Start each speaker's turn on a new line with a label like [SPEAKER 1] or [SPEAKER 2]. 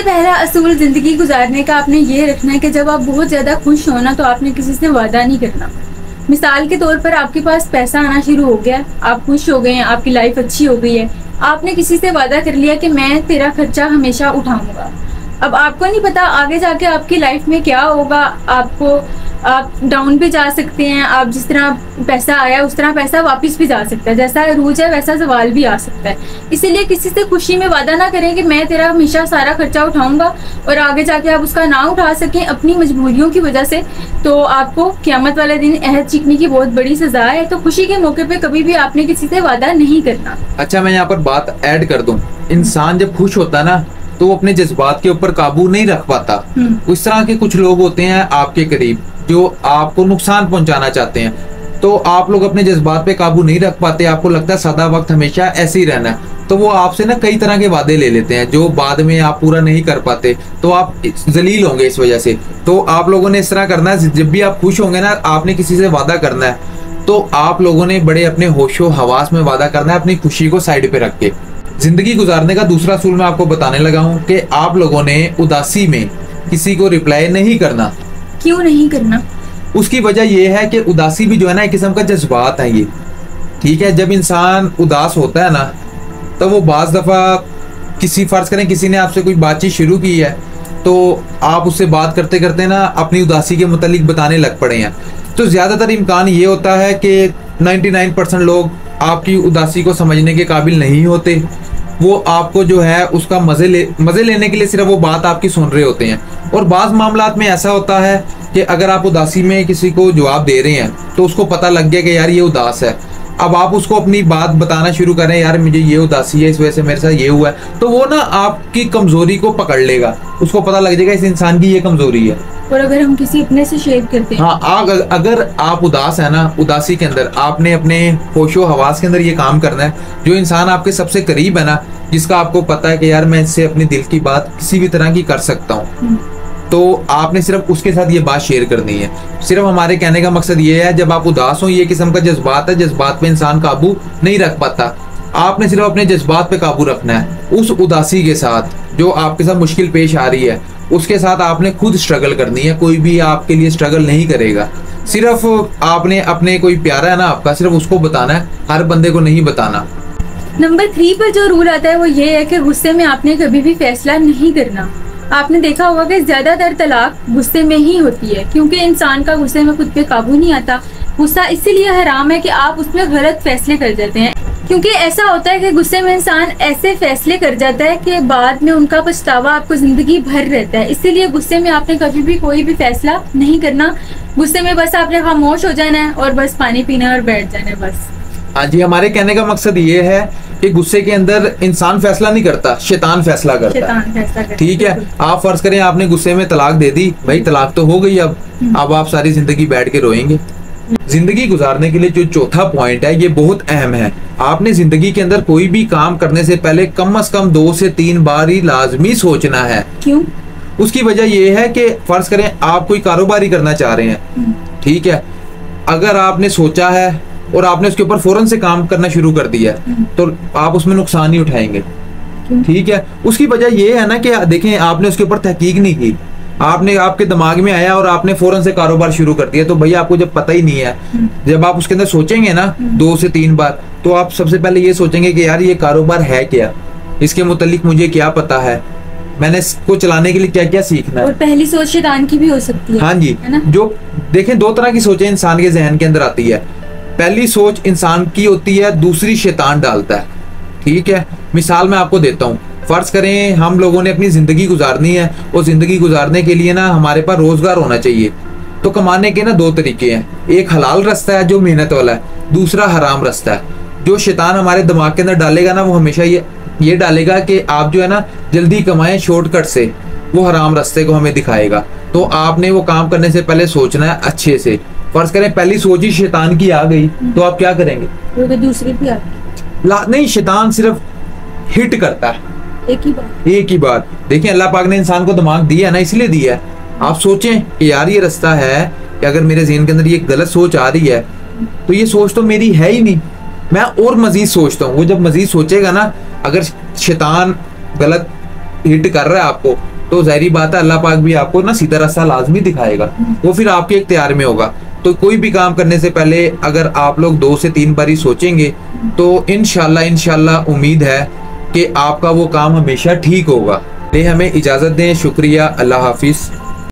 [SPEAKER 1] पहला असूल जिंदगी गुजारने का आपने ये रखना है कि जब आप बहुत ज्यादा खुश हो ना तो आपने किसी से वादा नहीं करना। मिसाल के तौर पर आपके पास पैसा आना शुरू हो गया, आप खुश हो गए हैं, आपकी लाइफ अच्छी हो गई है, आपने किसी से वादा कर लिया कि मैं तेरा खर्चा हमेशा उठाऊंगा। अब आपको नहीं पता आगे जाके आपकी लाइफ में क्या होगा, आप डाउन भी जा सकते हैं, आप जिस तरह पैसा आया उस तरह पैसा वापस भी जा सकता है, जैसा रूज है वैसा सवाल भी आ सकता है। इसीलिए किसी से खुशी में वादा ना करें कि मैं तेरा हमेशा सारा खर्चा उठाऊंगा और आगे जाके आप उसका ना उठा सकें अपनी मजबूरियों की वजह से, तो आपको क़यामत वाले दिन अहद चीखने की बहुत बड़ी सजा है। तो खुशी के मौके पे कभी भी आपने किसी से वादा नहीं करना।
[SPEAKER 2] अच्छा, मैं यहाँ पर बात ऐड कर दूं, इंसान जब खुश होता है ना तो वो अपने जज्बात के ऊपर काबू नहीं रख पाता। उस तरह के कुछ लोग होते हैं आपके करीब जो आपको नुकसान पहुंचाना चाहते हैं, तो आप लोग अपने जज्बात पे काबू नहीं रख पाते, आपको लगता है सदा वक्त हमेशा ऐसे ही रहना है, तो वो आपसे ना कई तरह के वादे ले लेते हैं जो बाद में आप पूरा नहीं कर पाते, तो आप जलील होंगे इस वजह से। तो आप लोगों ने इस तरह करना है, जब भी आप खुश होंगे ना आपने किसी से वादा करना है तो आप लोगों ने बड़े अपने होशो हवास में वादा करना है, अपनी खुशी को साइड पे रख के। जिंदगी गुजारने का दूसरा असूल मैं आपको बताने लगा हूँ कि आप लोगों ने उदासी में किसी को रिप्लाई नहीं करना।
[SPEAKER 1] क्यों नहीं करना?
[SPEAKER 2] उसकी वजह यह है कि उदासी भी जो है ना एक किस्म का जज्बात है ये, ठीक है। जब इंसान उदास होता है ना तो वो बाज दफा फर्ज करें किसी ने आपसे कोई बातचीत शुरू की है तो आप उससे बात करते करते ना अपनी उदासी के मुतालिक बताने लग पड़े हैं, तो ज्यादातर इम्कान ये होता है कि 99% लोग आपकी उदासी को समझने के काबिल नहीं होते। वो आपको जो है उसका मजे लेने के लिए सिर्फ वो बात आपकी सुन रहे होते हैं। और बाज़ मामलात में ऐसा होता है कि अगर आप उदासी में किसी को जवाब दे रहे हैं तो उसको पता लग गया कि यार ये उदास है, अब आप उसको अपनी बात बताना शुरू करें, यार मुझे ये उदासी है, इस वजह से मेरे साथ ये हुआ है, तो वो ना आपकी कमजोरी को पकड़ लेगा, उसको पता लग जाएगा इस इंसान की ये कमजोरी है।
[SPEAKER 1] और अगर हम किसी अपने से शेयर करते हैं,
[SPEAKER 2] हाँ, अगर आप उदास है ना, उदासी के अंदर आपने अपने होशो हवास के अंदर ये काम करना है, जो इंसान आपके सबसे करीब है ना, जिसका आपको पता है कि यार मैं इससे अपने दिल की बात किसी भी तरह की कर सकता हूँ, तो आपने सिर्फ उसके साथ ये बात शेयर करनी है। सिर्फ हमारे कहने का मकसद ये है जब आप उदास हो, ये किस्म का जज्बात है, जज्बात पे इंसान काबू नहीं रख पाता, आपने सिर्फ अपने जज्बात पे काबू रखना है। उस उदासी के साथ जो आपके साथ मुश्किल पेश आ रही है उसके साथ आपने खुद स्ट्रगल करनी है, कोई भी आपके लिए स्ट्रगल नहीं करेगा। सिर्फ आपने अपने कोई प्यारा है ना आपका, सिर्फ उसको बताना है, हर बंदे को नहीं बताना।
[SPEAKER 1] नंबर 3 पर जो रूल आता है वो ये है कि गुस्से में आपने कभी भी फैसला नहीं करना। आपने देखा होगा कि ज्यादातर तलाक गुस्से में ही होती है, क्योंकि इंसान का गुस्से में खुद पे काबू नहीं आता। गुस्सा इसीलिए हराम है कि आप उसमें गलत फैसले कर जाते हैं, क्योंकि ऐसा होता है कि गुस्से में इंसान ऐसे फैसले कर जाता है कि बाद में उनका पछतावा आपको जिंदगी भर रहता है। इसीलिए गुस्से में आपने कभी भी कोई भी फैसला नहीं करना। गुस्से में बस आपने खामोश हो जाना है और बस पानी पीना और बैठ जाना है बस।
[SPEAKER 2] हाँ जी, हमारे कहने का मकसद ये है कि गुस्से के अंदर इंसान फैसला नहीं करता, शैतान फैसला करता है। ठीक है, आप फर्ज करें आपने गुस्से में तलाक दे दी, भाई तलाक तो हो गई, अब आप सारी जिंदगी बैठ के रोएंगे। जिंदगी गुजारने के लिए जो चौथा पॉइंट है ये बहुत अहम है। आपने जिंदगी के अंदर कोई भी काम करने से पहले कम से कम 2 से 3 बार ही लाजमी सोचना है।
[SPEAKER 1] क्यों? उसकी
[SPEAKER 2] वजह यह है कि फर्ज करें आप कोई कारोबारी करना चाह रहे हैं, ठीक है, अगर आपने सोचा है और आपने उसके ऊपर फौरन से काम करना शुरू कर दिया तो आप उसमें नुकसान ही उठाएंगे। ठीक है, उसकी वजह यह है ना कि देखें आपने उसके ऊपर तहकीक नहीं की, आपने आपके दिमाग में आया और आपने फौरन से कारोबार शुरू कर दिया, तो भैया आपको जब पता ही नहीं है, जब आप उसके अंदर सोचेंगे ना 2 से 3 बार, तो आप सबसे पहले ये सोचेंगे कि यार ये कारोबार है क्या, इसके मुतालिक मुझे क्या पता है, मैंने इसको चलाने के लिए क्या क्या सीखना है।
[SPEAKER 1] और पहली सोच शैतान की भी हो सकती है।
[SPEAKER 2] हाँ जी, जो देखें 2 तरह की सोचें इंसान के जहन के अंदर आती है। पहली सोच इंसान की होती है, दूसरी शैतान डालता है। ठीक है, मिसाल मैं आपको देता हूँ, फर्ज करें हम लोगों ने अपनी जिंदगी गुजारनी है और जिंदगी गुजारने के लिए ना हमारे पास रोजगार होना चाहिए। तो कमाने के ना 2 तरीके हैं, एक हलाल रास्ता है जो मेहनत वाला है, दूसरा हराम रास्ता है। जो शैतान हमारे दिमाग के अंदर डालेगा ना वो हमेशा ये डालेगा कि आप जो है ना जल्दी कमाएं शॉर्टकट से, वो हराम रास्ते को हमें दिखाएगा। तो आपने वो काम करने से पहले सोचना है अच्छे से। फर्ज करें पहली सोच ही शैतान की आ गई तो आप क्या करेंगे?
[SPEAKER 1] तो दूसरी भी आ गई।
[SPEAKER 2] नहीं, शैतान सिर्फ हिट करता है, एक ही बात। देखिए अल्लाह पाक ने इंसान को दिमाग दिया है ना, इसलिए दिया है। आप सोचें कि यार ये रास्ता है कि अगर मेरे ज़हन के अंदर ये गलत सोच आ रही है तो ये सोच तो मेरी है ही नहीं, मैं और मजीद सोचता हूँ। वो जब मजीद सोचेगा ना, अगर शैतान गलत हिट कर रहा है आपको, तो ज़ाहिरी बात है अल्लाह पाक भी आपको ना सीधा रास्ता लाजमी दिखाएगा, वो फिर आपके इख्तियार में होगा। तो कोई भी काम करने से पहले अगर आप लोग 2 से 3 बारी सोचेंगे तो इंशाल्लाह उम्मीद है कि आपका वो काम हमेशा ठीक होगा। हमें इजाज़त दें, शुक्रिया, अल्लाह हाफिज़।